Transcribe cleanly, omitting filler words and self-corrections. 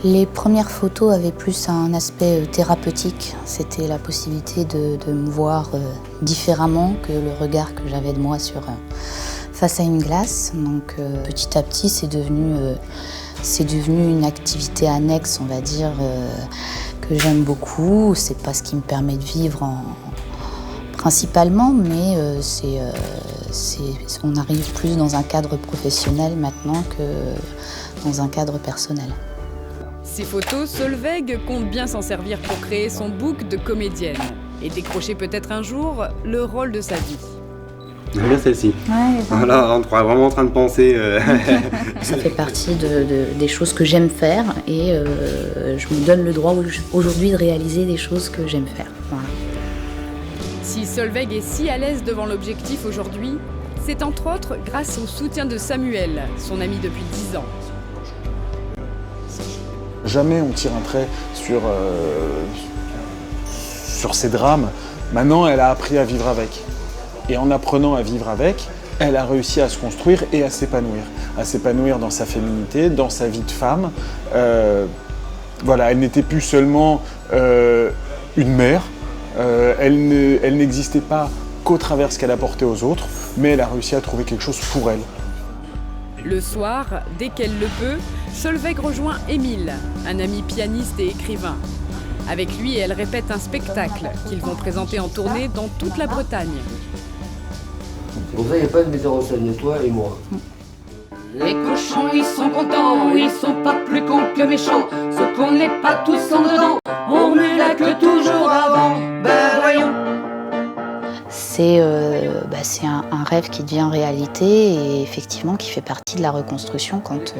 Les premières photos avaient plus un aspect thérapeutique. C'était la possibilité de me voir différemment que le regard que j'avais de moi face à une glace. Donc petit à petit, c'est devenu une activité annexe, on va dire, que j'aime beaucoup. C'est pas ce qui me permet de vivre principalement, mais on arrive plus dans un cadre professionnel maintenant que dans un cadre personnel. Ces photos, Solveig compte bien s'en servir pour créer son book de comédienne et décrocher peut-être un jour le rôle de sa vie. J'aime bien celle-ci. Ouais, voilà, on est vraiment en train de penser. Ça fait partie des choses que j'aime faire et je me donne le droit aujourd'hui de réaliser des choses que j'aime faire. Voilà. Si Solveig est si à l'aise devant l'objectif aujourd'hui, c'est entre autres grâce au soutien de Samuel, son ami depuis 10 ans. Jamais on tire un trait sur ces drames. Maintenant, elle a appris à vivre avec. Et en apprenant à vivre avec, elle a réussi à se construire et à s'épanouir. À s'épanouir dans sa féminité, dans sa vie de femme. Voilà, elle n'était plus seulement une mère. Elle n'existait pas qu'au travers ce qu'elle apportait aux autres, mais elle a réussi à trouver quelque chose pour elle. Le soir, dès qu'elle le peut, Solveig rejoint Émile, un ami pianiste et écrivain. Avec lui, elle répète un spectacle qu'ils vont présenter en tournée dans toute la Bretagne. Pour ça, il n'y a pas de metteur en scène, toi et moi. Les cochons, ils sont contents, ils sont pas plus cons que méchants. Ce qu'on n'est pas tous en dedans, on remue la queue toujours avant. Ben voyons. C'est un rêve qui devient réalité et effectivement qui fait partie de la reconstruction quand